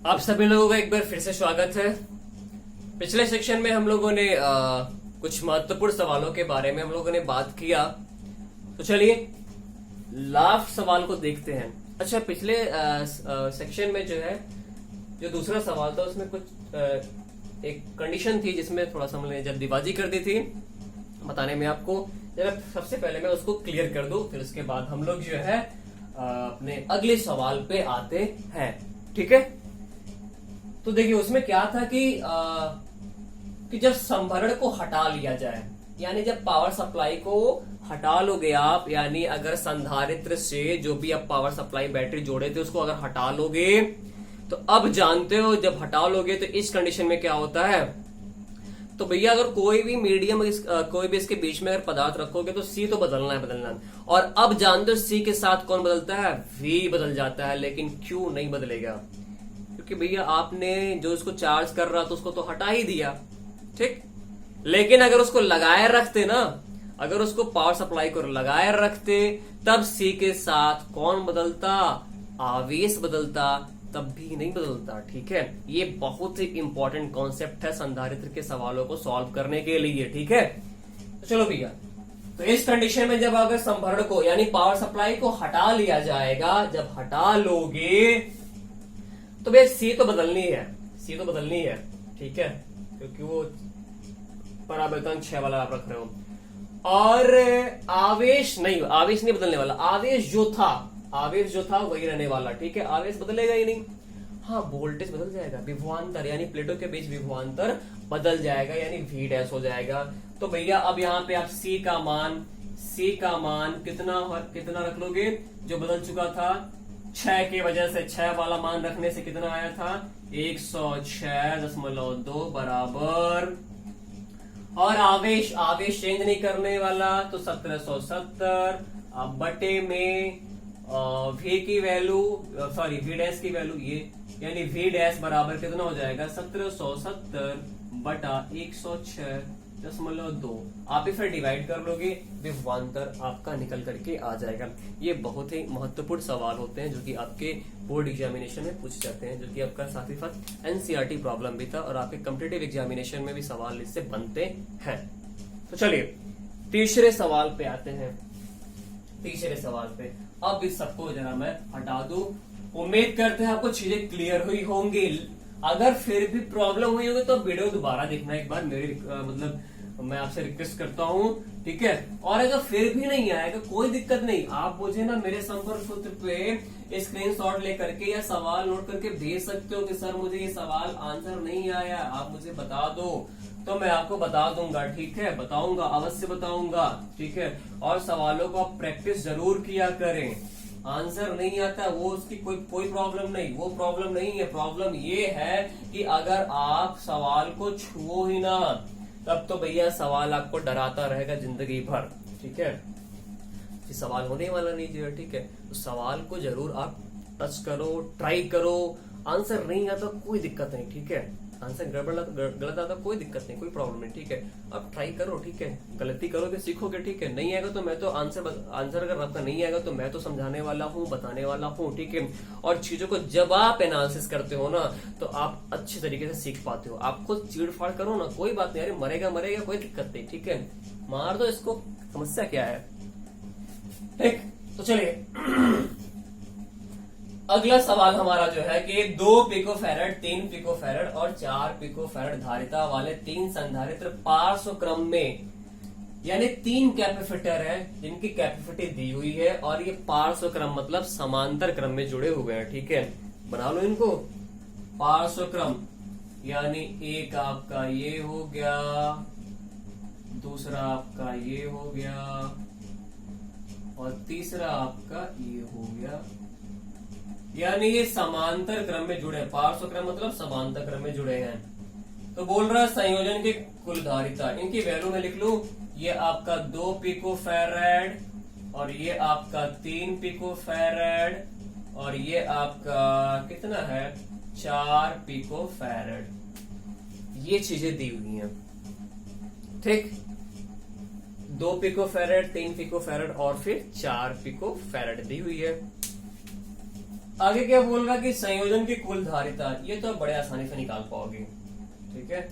आप सभी लोगों का एक बार फिर से स्वागत है। पिछले सेक्शन में हम लोगों ने कुछ महत्वपूर्ण सवालों के बारे में हम लोगों ने बात किया। तो चलिए लास्ट सवाल को देखते हैं। अच्छा, पिछले सेक्शन में जो है जो दूसरा सवाल था उसमें कुछ एक कंडीशन थी जिसमें थोड़ा सा हमने जल्दीबाजी कर दी थी बताने में आपको। जरा सबसे पहले मैं उसको क्लियर कर दूं, फिर उसके बाद हम लोग जो है अपने अगले सवाल पे आते हैं। ठीक है, तो देखिए उसमें क्या था कि जब संभरण को हटा लिया जाए, यानी जब पावर सप्लाई को हटा लोगे आप, यानी अगर संधारित्र से जो भी आप पावर सप्लाई बैटरी जोड़े थे उसको अगर हटा लोगे, तो अब जानते हो जब हटा लोगे तो इस कंडीशन में क्या होता है। तो भैया अगर कोई भी मीडियम कोई भी इसके बीच में अगर पदार्थ रखोगे तो सी तो बदलना है। और अब जानते हो सी के साथ कौन बदलता है, वी बदल जाता है, लेकिन क्यू नहीं बदलेगा, क्योंकि भैया आपने जो इसको चार्ज कर रहा था उसको तो हटा ही दिया। ठीक, लेकिन अगर उसको लगाए रखते ना, अगर उसको पावर सप्लाई को लगाए रखते तब सी के साथ कौन बदलता, आवेश बदलता, तब भी नहीं बदलता। ठीक है, ये बहुत ही इंपॉर्टेंट कॉन्सेप्ट है संधारित्र के सवालों को सॉल्व करने के लिए। ठीक है, तो चलो भैया, तो इस कंडीशन में जब अगर संभरण को यानी पावर सप्लाई को हटा लिया जाएगा, जब हटा लोगे तो भैया सी तो बदलनी है, सी तो बदलनी है। ठीक है, क्योंकि वो परावर्तन 6 वाला आप रख रहे हो। और आवेश नहीं बदलने वाला, आवेश जो था वही रहने वाला। ठीक है, आवेश बदलेगा ही नहीं। हाँ, वोल्टेज बदल जाएगा, विभवांतर यानी प्लेटों के बीच विभवांतर बदल जाएगा, यानी V डैश हो जाएगा। तो भैया अब यहाँ पे आप C का मान कितना रख लोगे, जो बदल चुका था 6 की वजह से, 6 वाला मान रखने से कितना आया था 106.2 बराबर। और आवेश चेंज नहीं करने वाला तो 1770। अब बटे में V की वैल्यू V डैश की वैल्यू ये, यानी V डैश बराबर कितना हो जाएगा 1770 बटा 106.2। आप इसे डिवाइड कर लोगे, विभवांतर आपका निकल करके आ जाएगा। ये बहुत ही महत्वपूर्ण सवाल होते हैं जो कि आपके बोर्ड एग्जामिनेशन में पूछे जाते हैं, जो कि आपका साथ ही साथ एनसीईआरटी प्रॉब्लम भी था और आपके कॉम्पिटिटिव एग्जामिनेशन में भी सवाल इससे बनते हैं। तो चलिए तीसरे सवाल पे आते हैं। तीसरे सवाल पे अब इस सबको जरा मैं हटा दूं। उम्मीद करते हैं आपको चीजें क्लियर हुई होंगी। अगर फिर भी प्रॉब्लम हुई होगी तो वीडियो दोबारा देखना एक बार, मेरी मैं आपसे रिक्वेस्ट करता हूं। ठीक है, और अगर फिर भी नहीं आएगा कोई दिक्कत नहीं, आप मुझे ना मेरे संपर्क सूत्र पे स्क्रीनशॉट लेकर के या सवाल नोट करके भेज सकते हो कि सर मुझे ये सवाल आंसर नहीं आया, आप मुझे बता दो, तो मैं आपको बता दूंगा। ठीक है, बताऊंगा, अवश्य बताऊंगा। ठीक है, और सवालों को आप प्रैक्टिस जरूर किया करें। आंसर नहीं आता वो उसकी कोई प्रॉब्लम नहीं, वो प्रॉब्लम नहीं है। प्रॉब्लम ये है कि अगर आप सवाल को छुओ ही ना, तब तो भैया सवाल आपको डराता रहेगा जिंदगी भर। ठीक है, कि सवाल होने वाला नहीं जो है। ठीक है, तो सवाल को जरूर आप टच करो, ट्राई करो। आंसर नहीं आता कोई दिक्कत नहीं। ठीक है, आंसर गलत आता कोई दिक्कत नहीं, कोई प्रॉब्लम नहीं। ठीक है, आप ट्राई करो। ठीक है, गलती करोगे सीखोगे। ठीक है, नहीं आएगा तो मैं तो आंसर अगर आपका नहीं आएगा तो मैं तो समझाने वाला हूँ, बताने वाला हूँ। ठीक है, और चीजों को जब आप एनालिसिस करते हो ना तो आप अच्छे तरीके से सीख पाते हो। आप खुद चीड़-फाड़ करो ना, कोई बात नहीं, अरे मरेगा कोई दिक्कत नहीं। ठीक है, मार दो इसको, समस्या क्या है। ठीक, तो चलिए अगला सवाल हमारा जो है कि 2 पिकोफैरड, 3 पिकोफैरड और 4 पिकोफैरड धारिता वाले 3 संधारित्र पार्श्व क्रम में, यानी 3 कैपेसिटर है जिनकी कैपेसिटी दी हुई है, और ये पार्श्व क्रम मतलब समांतर क्रम में जुड़े हुए हैं। ठीक है, बना लो इनको। पार्श्व क्रम यानी एक आपका ये हो गया, दूसरा आपका ये हो गया, और तीसरा आपका ये हो गया, यानी ये समांतर क्रम में जुड़े हैं। पार्श्व क्रम मतलब समांतर क्रम में जुड़े हैं। तो बोल रहा है संयोजन की कुल धारिता, इनकी वैल्यू में लिख लू, ये आपका 2 पिकोफैरड और ये आपका 3 पिकोफैरड और ये आपका कितना है 4 पिकोफैरड। ये चीजें दी हुई हैं। ठीक, 2 पिकोफैरड, 3 पिकोफैरड और फिर 4 पिकोफैरड दी हुई है। आगे क्या बोल रहा कि संयोजन की कुल धारिता, ये तो आप बड़े आसानी से निकाल पाओगे, ठीक है।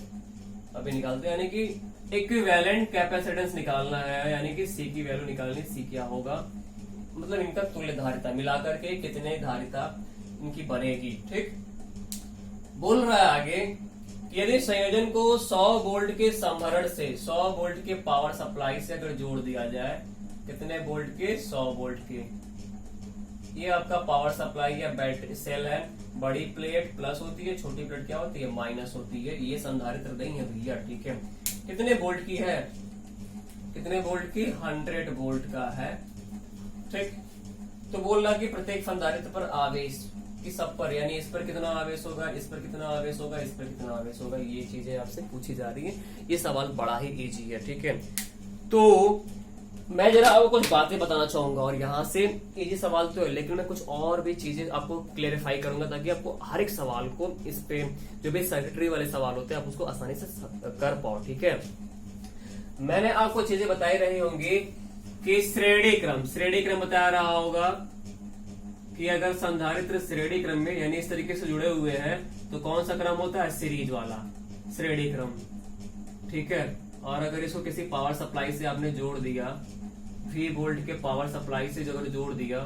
अभी निकालते हैं, यानी कि इक्विवेलेंट कैपेसिटेंस निकालना है, यानी कि सी की वैल्यू निकालनी। सी क्या होगा, मतलब इनका तुल्य धारिता मिलाकर के कितने धारिता इनकी बनेगी, ठीक। बोल रहा है आगे कि यदि संयोजन को 100 वोल्ट के संभरण से 100 वोल्ट के पावर सप्लाई से अगर जोड़ दिया जाए, कितने वोल्ट के, 100 वोल्ट के, ये आपका पावर सप्लाई या बैटरी सेल है। बड़ी प्लेट प्लस होती है, छोटी प्लेट क्या होती है, माइनस होती है। ये संधारित्र नहीं है भैया, ठीक है। कितने वोल्ट की है, कितने वोल्ट की, 100 वोल्ट का है, ठीक। तो बोल रहा कि प्रत्येक संधारित्र पर आवेश कि सब पर, यानी इस पर कितना आवेश होगा, इस पर कितना आवेश होगा, इस पर कितना आवेश होगा, ये चीजें आपसे पूछी जा रही है। ये सवाल बड़ा ही इजी है, ठीक है। तो मैं जरा आपको कुछ बातें बताना चाहूंगा, और यहाँ से इजी सवाल तो है, लेकिन मैं कुछ और भी चीजें आपको क्लेरिफाई करूंगा, ताकि आपको हर एक सवाल को, इस पे जो भी सर्किटरी वाले सवाल होते हैं, आप उसको आसानी से कर पाओ, ठीक है। मैंने आपको चीजें बताई रही होंगी कि श्रेणी क्रम बता रहा होगा कि अगर संधारित्र श्रेणी क्रम में, यानी इस तरीके से जुड़े हुए हैं, तो कौन सा क्रम होता है, सीरीज वाला श्रेणी क्रम, ठीक है। और अगर इसको किसी पावर सप्लाई से आपने जोड़ दिया, 3 वोल्ट के पावर सप्लाई से अगर जोड़ दिया,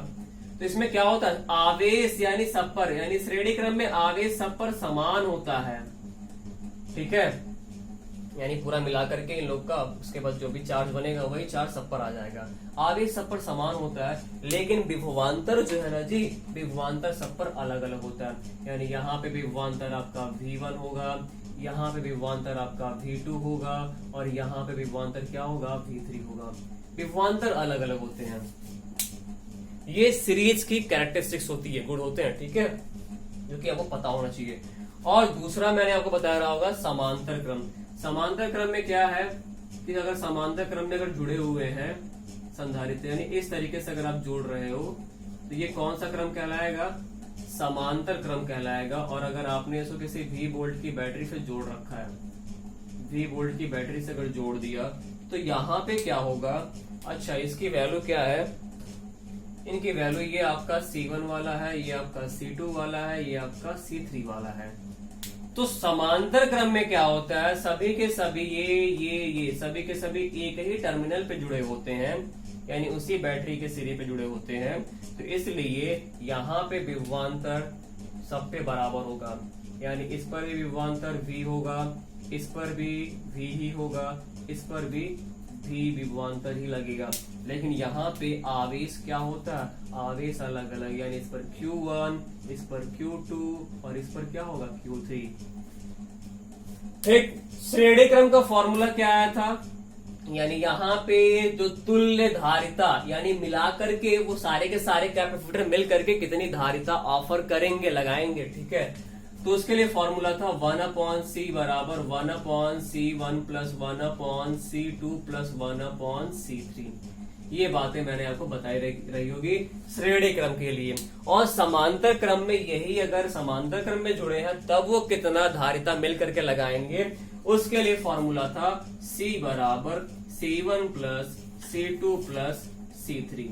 तो इसमें क्या होता है, आवेश यानी सब पर, यानी श्रेणी क्रम में आवेश सब पर समान होता है, ठीक है। यानी पूरा मिलाकर के इन लोग का, उसके बाद जो भी चार्ज बनेगा वही चार्ज सब पर आ जाएगा। आवेश सब पर समान होता है, लेकिन विभवांतर जो है ना जी, विभवांतर सब पर अलग अलग होता है। यानी यहाँ पे विभवांतर आपका V1 होगा, यहाँ पे विभवांतर आपका V2 होगा, और यहाँ पे विभवांतर क्या होगा, V3 होगा। विभवांतर अलग अलग होते हैं। ये सीरीज की कैरेक्टरिस्टिक्स होती है, गुण होते हैं, ठीक है, जो कि आपको पता होना चाहिए। और दूसरा मैंने आपको बताया रहा होगा समांतर क्रम। समांतर क्रम में क्या है कि अगर समांतर क्रम में अगर जुड़े हुए हैं संधारित्र, यानी इस तरीके से अगर आप जोड़ रहे हो, तो ये कौन सा क्रम कहलाएगा, समांतर क्रम कहलाएगा। और अगर आपने इसको किसी V वोल्ट की बैटरी से जोड़ रखा है, V वोल्ट की बैटरी से अगर जोड़ दिया, तो यहाँ पे क्या होगा, अच्छा इसकी वैल्यू क्या है, इनकी वैल्यू ये आपका C1 वाला है, ये आपका C2 वाला है, ये आपका C3 वाला है। तो समांतर क्रम में क्या होता है, सभी के सभी ये सभी के सभी एक ही टर्मिनल पे जुड़े होते हैं, यानी उसी बैटरी के सिरे पे जुड़े होते हैं। तो इसलिए यहाँ पे विभवांतर सब पे बराबर होगा, यानी इस पर भी विभवांतर V होगा, इस पर भी V ही होगा, इस पर भी V विभवांतर ही लगेगा। लेकिन यहाँ पे आवेश क्या होता है, आवेश अलग अलग, यानी इस पर Q1, इस पर Q2 और इस पर क्या होगा, Q3। एक श्रेणी क्रम का फॉर्मूला क्या आया था, यानी यहाँ पे जो तुल्य धारिता, यानी मिलाकर के वो सारे के सारे कैपेसिटर मिल करके कितनी धारिता ऑफर करेंगे, लगाएंगे, ठीक है। तो उसके लिए फॉर्मूला था 1/C बराबर 1/C1 plus 1/C2 plus 1/C3। ये बातें मैंने आपको बताई रही होगी श्रेणी क्रम के लिए। और समांतर क्रम में यही, अगर समांतर क्रम में जुड़े हैं तब वो कितना धारिता मिल करके लगाएंगे, उसके लिए फॉर्मूला था C बराबर C1 plus C2 plus C3।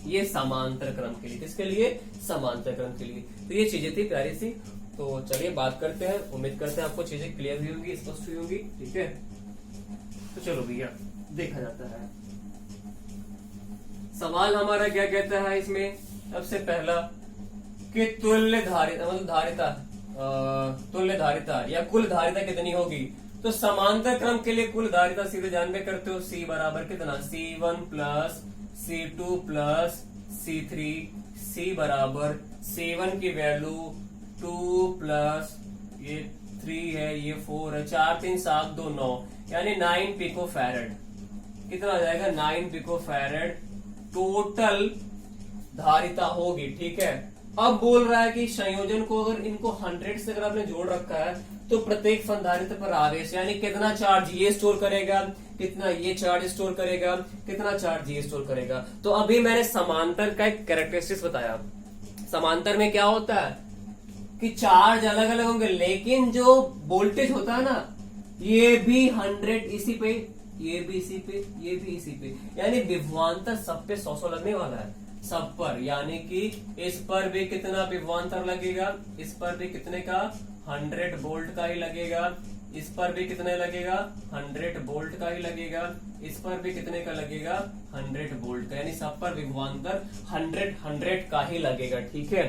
ये समांतर क्रम के लिए, किसके लिए, समांतर क्रम के लिए। तो ये चीजें थी प्यारी सी। तो चलिए बात करते हैं, उम्मीद करते हैं आपको चीजें क्लियर हुई होंगी, स्पष्ट हुई होंगी, ठीक है। तो चलो भैया देखा जाता है सवाल हमारा क्या कहता है इसमें। सबसे पहला कि तुल्य धारिता, मतलब धारिता, तुल्य धारिता या कुल धारिता कितनी होगी। तो समांतर क्रम के लिए कुल धारिता सीधे जान में करते हो, C बराबर कितना, C1 plus C2 plus C3। C बराबर C1 की वैल्यू 2 प्लस ये 3 है, ये 4 है, 4 3 7 2 9, यानी 9 पिको फैरेड। कितना आ जाएगा, 9 पिको फैरेड टोटल धारिता होगी, ठीक है। अब बोल रहा है कि संयोजन को अगर इनको 100 से अगर आपने जोड़ रखा है, तो प्रत्येक संधारित्र पर आवेश, यानी कितना चार्ज ये स्टोर करेगा, कितना ये चार्ज स्टोर करेगा, कितना चार्ज ये स्टोर करेगा। तो अभी मैंने समांतर का एक कैरेक्टरिस्टिक्स बताया। समांतर में क्या होता है कि चार्ज अलग अलग होंगे, लेकिन जो वोल्टेज होता है ना, ये भी 100 इसी पे, ये भी इसी पे, ये भी इसी पे, यानी विभवांतर सब पे 100 लगने वाला है। सब पर, यानी कि इस पर भी कितना विभवांतर लगेगा, इस पर भी कितने का 100 वोल्ट का ही लगेगा, इस पर भी कितने लगेगा 100 वोल्ट का ही लगेगा, इस पर भी कितने का लगेगा 100 वोल्ट का, यानी सब पर विभवांतर 100 का ही लगेगा। ठीक है,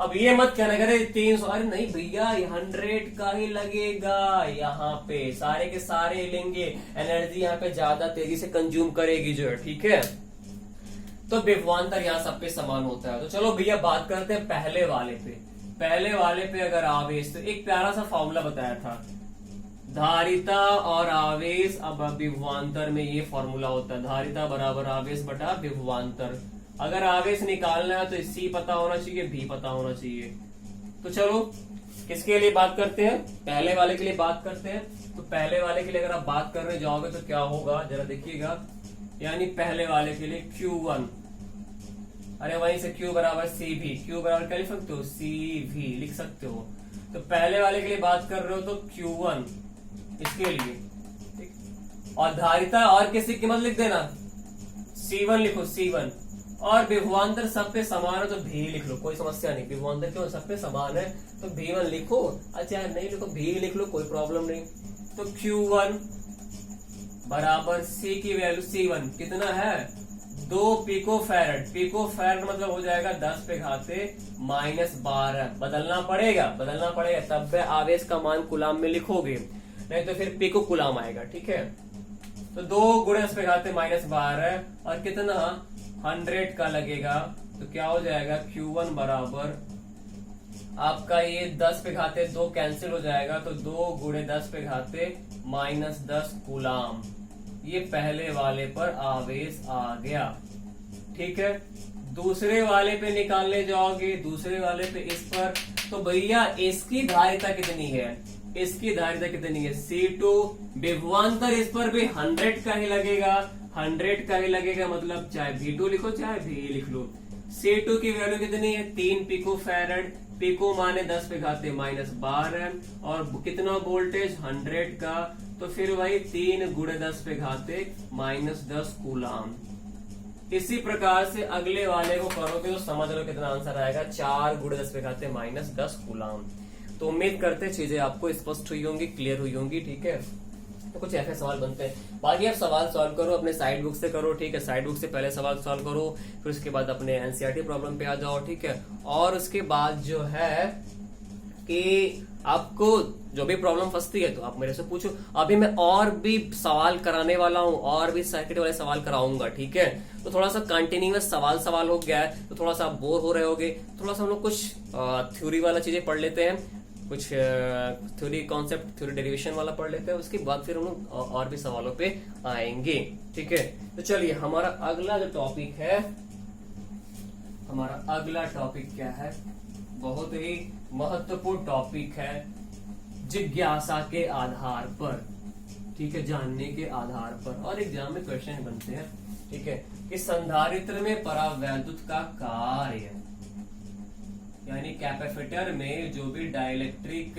अब ये मत कहना करे 300, अरे नहीं भैया 100 का ही लगेगा, यहाँ पे सारे के सारे लेंगे, एनर्जी यहाँ पे ज्यादा तेजी से कंज्यूम करेगी जो है। ठीक है, तो विभवांतर यहाँ सब पे समान होता है। तो चलो भैया बात करते हैं पहले वाले पे। पहले वाले पे अगर आवेश, तो एक प्यारा सा फॉर्मूला बताया था, धारिता और आवेश। अब विभवांतर में ये फॉर्मूला होता है, धारिता बराबर आवेश बटा विभवांतर। अगर आवेश निकालना है तो C पता होना चाहिए, V पता होना चाहिए। तो चलो किसके लिए बात करते हैं, पहले वाले के लिए बात करते हैं। तो पहले वाले के लिए अगर आप बात करने जाओगे तो क्या होगा जरा देखिएगा, यानी पहले वाले के लिए Q1, अरे वहीं से Q बराबर CV, Q बराबर क्या लिख सकते हो CV लिख सकते हो। तो पहले वाले के लिए बात कर रहे हो तो Q1 इसके लिए, और धारिता और किसी कीमत लिख देना, C1 लिखो C1, और विभवांतर सब पे समान है तो V लिख लो, कोई समस्या नहीं। विभवांतर क्यों सब पे समान है तो V1 लिखो, अच्छा नहीं लिखो V लिख लो, कोई प्रॉब्लम नहीं। तो Q1 बराबर C की वैल्यू C1 कितना है 2 पिको फैरड। पिको फैरड मतलब हो जाएगा 10 पे घाते -12, बदलना पड़ेगा तब आवेश का मान कुलाम में लिखोगे, नहीं तो फिर पिको कुलाम आएगा। ठीक है, तो 2 गुणे 10 पे घाते -12 और कितना 100 का लगेगा, तो क्या हो जाएगा Q1 बराबर आपका ये 10 पे घाते 2 कैंसिल हो जाएगा, तो 2 गुणे 10 पे घाते -10 कुलाम। ये पहले वाले पर आवेश आ गया। ठीक है, दूसरे वाले पे निकालने जाओगे, दूसरे वाले पे इस पर, तो भैया इसकी धारिता कितनी है, इसकी धारिता कितनी है C2, विभवांतर इस पर भी 100 का ही लगेगा, 100 का ही लगेगा, मतलब चाहे V2 लिखो चाहे V लिख लो। C2 की वैल्यू कितनी है 3 पिको फैरड, पिको माने 10 पे घाते -12 और कितना वोल्टेज 100 का, तो फिर वही 3 गुणे 10 पे घाते -10 कूलाम। इसी प्रकार से अगले वाले को करोगे तो समझ लो कितना आंसर आएगा 4 गुणे 10 पे घाते -10 कूलाम। तो उम्मीद करते चीजें आपको स्पष्ट हुई होंगी, क्लियर हुई होंगी। ठीक है, तो कुछ ऐसे सवाल बनते हैं, बाकी आप सवाल सॉल्व करो अपने साइड बुक से करो। ठीक है, साइड बुक से पहले सवाल सॉल्व करो, फिर उसके बाद अपने एनसीईआरटी प्रॉब्लम पे आ जाओ। ठीक है, और उसके बाद जो है कि आपको जो भी प्रॉब्लम फंसती है तो आप मेरे से पूछो। अभी मैं और भी सवाल कराने वाला हूँ, और भी सर्किट वाले सवाल कराऊंगा। ठीक है, तो थोड़ा सा कंटिन्यूअस सवाल हो गया है तो थोड़ा सा आप बोर हो रहे होगे, थोड़ा सा हम लोग कुछ थ्योरी वाला चीजें पढ़ लेते हैं, कुछ थ्योरी कॉन्सेप्ट, थ्योरी डेरिवेशन वाला पढ़ लेते हैं, उसके बाद फिर हम लोग और भी सवालों पे आएंगे। ठीक है, तो चलिए हमारा अगला जो टॉपिक है, हमारा अगला टॉपिक क्या है, बहुत ही महत्वपूर्ण टॉपिक है, जिज्ञासा के आधार पर। ठीक है, जानने के आधार पर, और एग्जाम में क्वेश्चन बनते हैं। ठीक है, कि संधारित्र में परावैद्युत का कार्य, यानी कैपेसिटर में जो भी डाइलेक्ट्रिक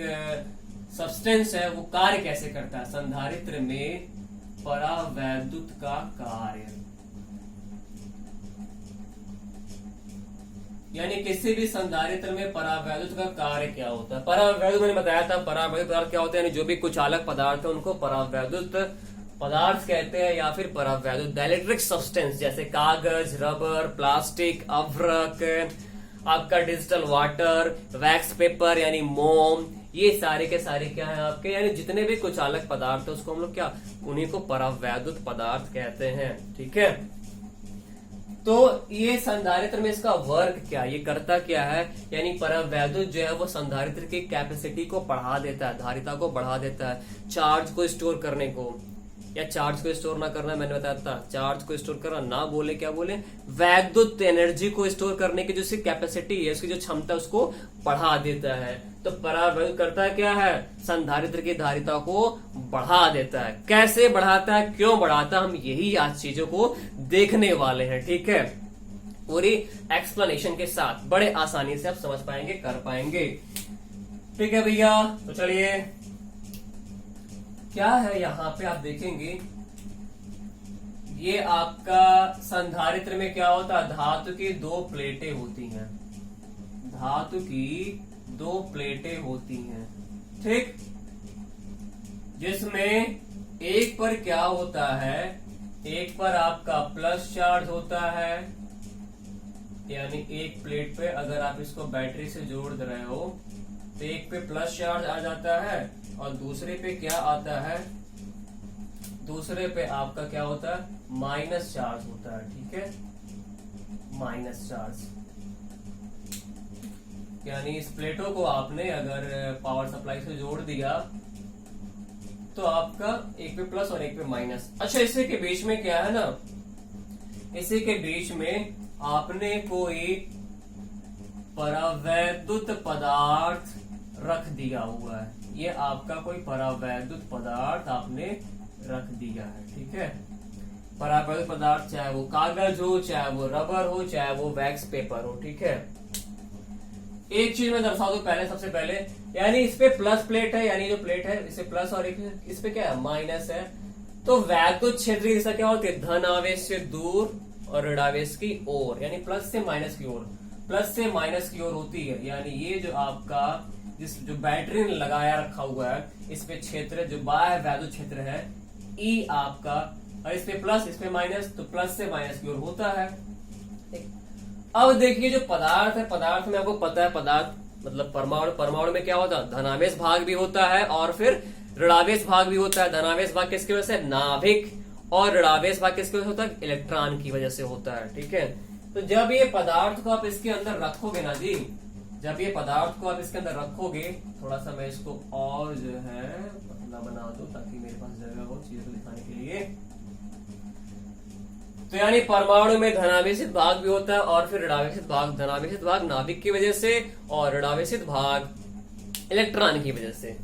सब्सटेंस है वो कार्य कैसे करता है, संधारित्र में परावैद्युत का कार्य, यानी किसी भी संधारित्र में परावैद्युत का कार्य क्या होता है। परावैद्युत मैंने बताया था, परावैद्युत पदार्थ क्या होते हैं, यानी जो भी कुचालक पदार्थ है उनको परावैद्युत पदार्थ कहते हैं, या फिर परावैद्युत डाइलेक्ट्रिक सब्सटेंस, जैसे कागज, रबर, प्लास्टिक, अभ्रक, आपका डिजिटल वाटर, वैक्स पेपर यानी मोम, ये सारे के सारे क्या है आपके, यानी जितने भी कुचालक पदार्थ है उसको हम लोग क्या, उन्हीं को परावैद्युत पदार्थ कहते हैं। ठीक है, तो ये संधारित्र में इसका वर्क क्या, ये करता क्या है, यानी परावैद्युत जो है वो संधारित्र की कैपेसिटी को बढ़ा देता है, धारिता को बढ़ा देता है, चार्ज को स्टोर करने को, या चार्ज को स्टोर ना करना मैंने बताया था, चार्ज को स्टोर करना ना बोले, क्या बोले, वैद्युत एनर्जी को स्टोर करने की जो उसकी कैपेसिटी है, उसकी जो क्षमता उसको बढ़ा देता है। तो परावैद्युत करता क्या है, संधारित्र की धारिता को बढ़ा देता है। कैसे बढ़ाता है, क्यों बढ़ाता है, हम यही आज चीजों को देखने वाले हैं। ठीक है, पूरी एक्सप्लेनेशन के साथ बड़े आसानी से आप समझ पाएंगे, कर पाएंगे। ठीक है भैया, तो चलिए क्या है यहाँ पे आप देखेंगे, ये आपका संधारित्र में क्या होता है, धातु की दो प्लेटें होती हैं, धातु की दो प्लेटें होती हैं, ठीक, जिसमें एक पर क्या होता है, एक पर आपका प्लस चार्ज होता है, यानी एक प्लेट पे अगर आप इसको बैटरी से जोड़ दे रहे हो तो एक पे प्लस चार्ज आ जाता है और दूसरे पे क्या आता है, दूसरे पे आपका क्या होता है, माइनस चार्ज होता है, ठीक है, माइनस चार्ज। यानी इस प्लेटों को आपने अगर पावर सप्लाई से जोड़ दिया तो आपका एक पे प्लस और एक पे माइनस। अच्छा, इसी के बीच में क्या है ना, इसी के बीच में आपने कोई परावैद्युत पदार्थ रख दिया हुआ है, ये आपका कोई परावैद्युत पदार्थ आपने रख दिया है, ठीक है। परावैद्युत पदार्थ चाहे वो कागज हो, चाहे वो रबर हो, चाहे वो वैक्स पेपर हो, ठीक है। एक चीज मैं दर्शा दूं पहले, सबसे पहले, यानी इस पे प्लस प्लेट है, यानी जो प्लेट है इसे प्लस और इस पे क्या है, माइनस है, तो वैद्युत क्षेत्र की दिशा क्या होती है, धन आवेश से दूर और ऋण आवेश की ओर, यानी प्लस से माइनस की ओर, प्लस से माइनस की ओर होती है। यानी ये जो आपका जो बैटरी ने लगाया रखा हुआ है, इस पे क्षेत्र जो बाह्य वैद्युत क्षेत्र है ई आपका, और इस पे प्लस इस पे माइनस, तो प्लस से माइनस की ओर होता है। अब देखिए जो पदार्थ है, पदार्थ में आपको पता है, पदार्थ मतलब परमाणु, परमाणु में क्या होता है, धनावेश भाग भी होता है और फिर ऋणावेश भाग भी होता है। धनावेश भाग किसकी वजह से, नाभिक, और ऋणावेश भाग किसकी वजह से होता है, इलेक्ट्रॉन की वजह से होता है, ठीक है। तो जब ये पदार्थ को आप इसके अंदर रखोगे ना जी, जब ये पदार्थ को आप इसके अंदर रखोगे, थोड़ा सा मैं इसको और जो है पतला बना दूं ताकि मेरे पास जगह हो चीजों को दिखाने के लिए। तो यानी परमाणु में धनावेशित भाग भी होता है और फिर ऋणावेशित भाग, धनावेशित भाग नाभिक की वजह से और ऋणावेशित भाग इलेक्ट्रॉन की वजह से।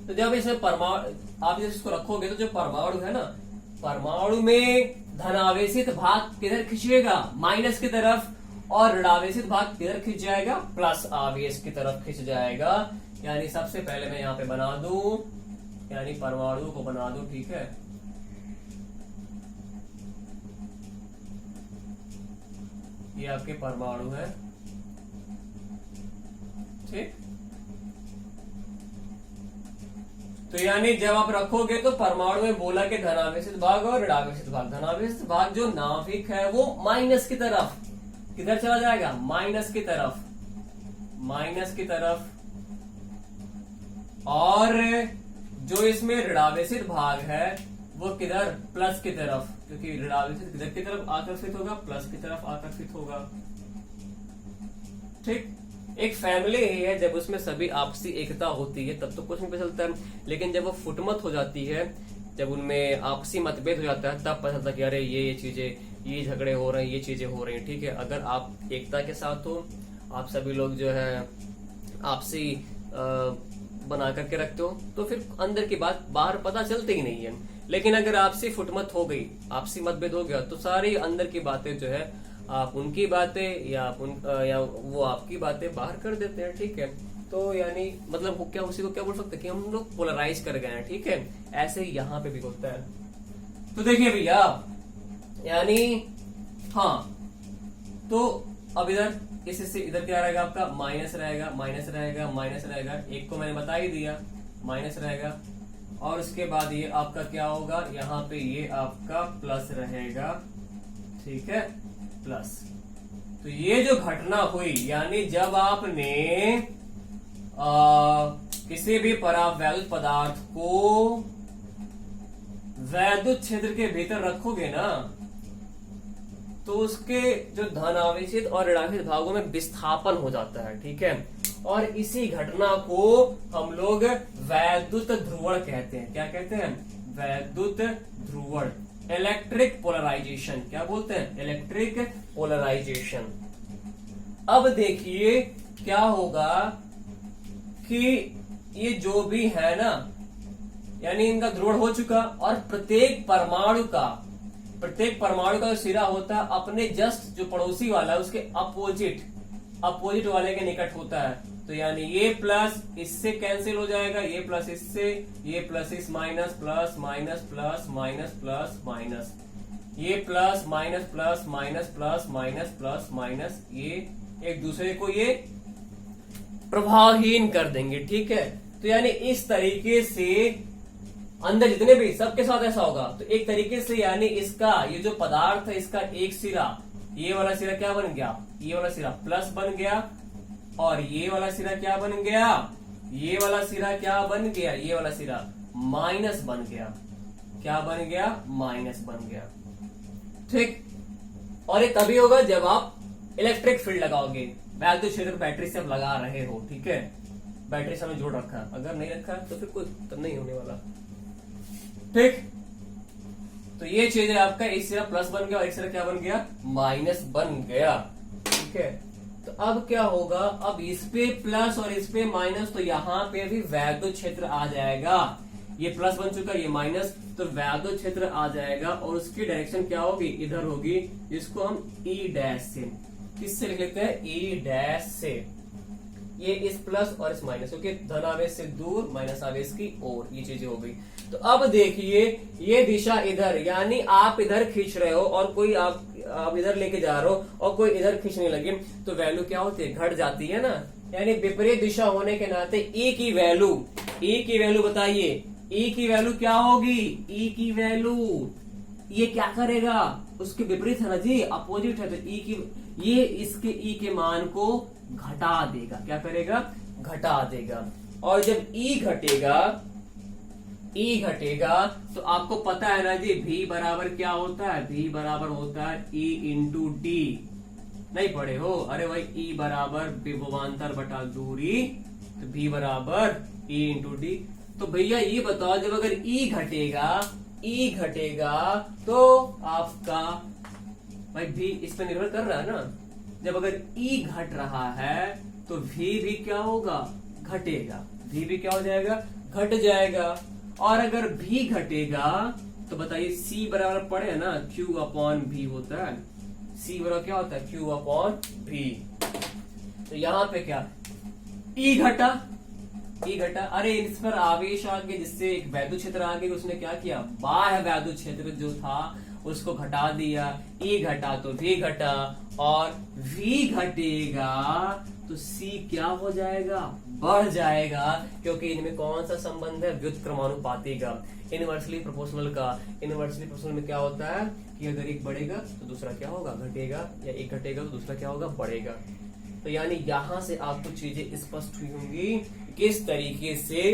तो जब इसमें परमाणु आप जब इसको रखोगे तो जो परमाणु है ना, परमाणु में धनावेशित भाग किधर खिंचेगा, माइनस की तरफ, और ऋणावेशित भाग किधर खिंच जाएगा, प्लस आवेश की तरफ खिंच जाएगा। यानी सबसे पहले मैं यहाँ पे बना दूं, यानी परमाणु को बना दूं, ठीक है। ये आपके परमाणु है, ठीक। तो यानी जब आप रखोगे तो परमाणु में बोला कि धनावेशित भाग और ऋणावेशित भाग, धनावेशित भाग जो नाभिक है वो माइनस की तरफ किधर चला जाएगा, माइनस की तरफ, माइनस की तरफ, और जो इसमें ऋणावेशित भाग है वो किधर, प्लस की तरफ, क्योंकि ऋणावेशित किधर की तरफ आकर्षित होगा, प्लस की तरफ आकर्षित होगा, ठीक। एक फैमिली ही है, जब उसमें सभी आपसी एकता होती है तब तो कुछ नहीं पता चलता है, लेकिन जब वो फुटमत हो जाती है, जब उनमें आपसी मतभेद हो जाता है, तब पता चलता है कि अरे ये चीजें, ये झगड़े हो रहे हैं, ये चीजें हो रही हैं, ठीक है। अगर आप एकता के साथ हो, आप सभी लोग जो है आपसी बना करके रखते हो, तो फिर अंदर की बात बाहर पता चलती ही नहीं है। लेकिन अगर आपसी फुटमत हो गई, आपसी मतभेद हो गया, तो सारी अंदर की बातें जो है आप उनकी बातें या वो आपकी बातें बाहर कर देते हैं, ठीक है। तो यानी मतलब क्या, उसी को क्या बोल सकते हैं कि हम लोग पोलराइज कर गए हैं, ठीक है। ऐसे ही यहाँ पे भी होता है। तो देखिए भैया, यानी हाँ, तो अब इधर इससे इधर क्या रहेगा आपका, माइनस रहेगा, माइनस रहेगा, माइनस रहेगा, एक को मैंने बता ही दिया, माइनस रहेगा, और उसके बाद ये आपका क्या होगा, यहाँ पे ये आपका प्लस रहेगा, ठीक है, प्लस। तो ये जो घटना हुई, यानी जब आपने किसी भी परावैद्युत पदार्थ को वैद्युत क्षेत्र के भीतर रखोगे ना, तो उसके जो धनावेशित और ऋणावेशित भागों में विस्थापन हो जाता है, ठीक है। और इसी घटना को हम लोग वैद्युत ध्रुवण कहते हैं। क्या कहते हैं, वैद्युत ध्रुवण, इलेक्ट्रिक पोलराइजेशन। क्या बोलते हैं, इलेक्ट्रिक पोलराइजेशन। अब देखिए क्या होगा कि ये जो भी है ना, यानी इनका ध्रुवण हो चुका, और प्रत्येक परमाणु का जो सिरा होता है अपने जस्ट जो पड़ोसी वाला है उसके अपोजिट वाले के निकट होता है। तो यानी ये प्लस इससे कैंसिल हो जाएगा, ये प्लस इससे, ये प्लस इस minus, plus minus, plus minus, plus minus, ये plus minus plus minus plus minus plus minus, ये एक दूसरे को ये प्रभावहीन कर देंगे, ठीक है। तो यानी इस तरीके से अंदर जितने भी सबके साथ ऐसा होगा। तो एक तरीके से यानी इसका ये जो पदार्थ है इसका एक सिरा, ये वाला सिरा क्या बन गया, ये वाला सिरा प्लस बन गया, और ये वाला सिरा क्या बन गया, ये वाला सिरा क्या बन गया, ये वाला सिरा माइनस बन गया। क्या बन गया, माइनस बन गया, ठीक। और ये तभी होगा जब आप इलेक्ट्रिक फील्ड लगाओगे, वैद्युत क्षेत्र बैटरी से आप लगा रहे हो, ठीक है। बैटरी से हमें जोड़ रखा है, अगर नहीं रखा तो फिर कोई तब नहीं होने वाला, ठीक। तो ये चीज है आपका, एक सिरा प्लस बन गया और एक सिरा क्या बन गया, माइनस बन गया, ठीक है। तो अब क्या होगा, अब इस पे प्लस और इस पे माइनस, तो यहाँ पे भी वैद्युत क्षेत्र आ जाएगा। ये प्लस बन चुका, ये माइनस, तो वैद्युत क्षेत्र आ जाएगा और उसकी डायरेक्शन क्या होगी, इधर होगी, जिसको हम ई डैश से, किससे लिख लेते हैं, ई डैश से। ये इस प्लस और इस माइनस, क्योंकि धन आवेश से दूर माइनस आवेश की ओर, ये चीजें हो गई। तो अब देखिए ये दिशा इधर, यानी आप इधर खींच रहे हो और कोई आप इधर लेके जा रहे हो और कोई इधर खींचने लगे, तो वैल्यू क्या होती है, घट जाती है ना। यानी विपरीत दिशा होने के नाते ई की वैल्यू बताइए, ई की वैल्यू क्या होगी, ई की वैल्यू ये क्या करेगा, उसके विपरीत है ना जी, अपोजिट है, तो ई की ये इसके ई के मान को घटा देगा, क्या करेगा, घटा देगा। और जब ई घटेगा तो आपको पता है ना जी, भी बराबर क्या होता है, भी बराबर होता है ई इंटू डी, नहीं पढ़े हो, अरे भाई ई बराबर विभवांतर बटा दूरी, तो भी बराबर ई इंटू डी। तो भैया ये बताओ, जब अगर ई घटेगा तो आपका भाई भी इस पर निर्भर कर रहा है ना। जब अगर ई घट रहा है तो भी क्या होगा, घटेगा, भी क्या हो जाएगा, घट जाएगा। और अगर भी घटेगा तो बताइए सी बराबर पड़े है ना, क्यू अपॉन भी होता है, सी बराबर क्या होता है, क्यू अपॉन भी। तो यहां पे क्या, ई घटा, अरे इस पर आवेश आ गया, जिससे एक वैद्युत क्षेत्र आ गया, उसने क्या किया, बाह्य वैद्युत क्षेत्र जो था उसको घटा दिया, ई घटा तो भी घटा, और भी घटेगा तो सी क्या हो जाएगा, बढ़ जाएगा, क्योंकि इनमें कौन सा संबंध है, व्युत्क्रमानुपाती का, इनवर्सली प्रोपोर्शनल का। इनवर्सली प्रोपोर्शनल में क्या होता है कि अगर एक बढ़ेगा तो दूसरा क्या होगा, घटेगा, या एक घटेगा तो दूसरा क्या होगा, बढ़ेगा। तो यानी यहां से आपको चीजें स्पष्ट हुई होंगी किस तरीके से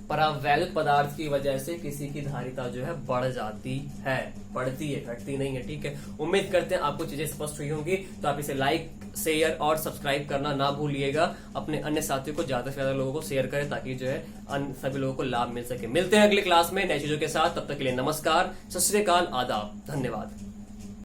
परावैद्युत पदार्थ की वजह से किसी की धारिता जो है बढ़ जाती है, बढ़ती है, घटती नहीं है, ठीक है। उम्मीद करते हैं आपको चीजें स्पष्ट हुई होंगी। तो आप इसे लाइक, शेयर और सब्सक्राइब करना ना भूलिएगा। अपने अन्य साथियों को ज्यादा से ज्यादा लोगों को शेयर करें, ताकि जो है सभी लोगों को लाभ मिल सके। मिलते हैं अगली क्लास में नई चीजों के साथ, तब तक के लिए नमस्कार, सत श्री अकाल, आदाब, धन्यवाद।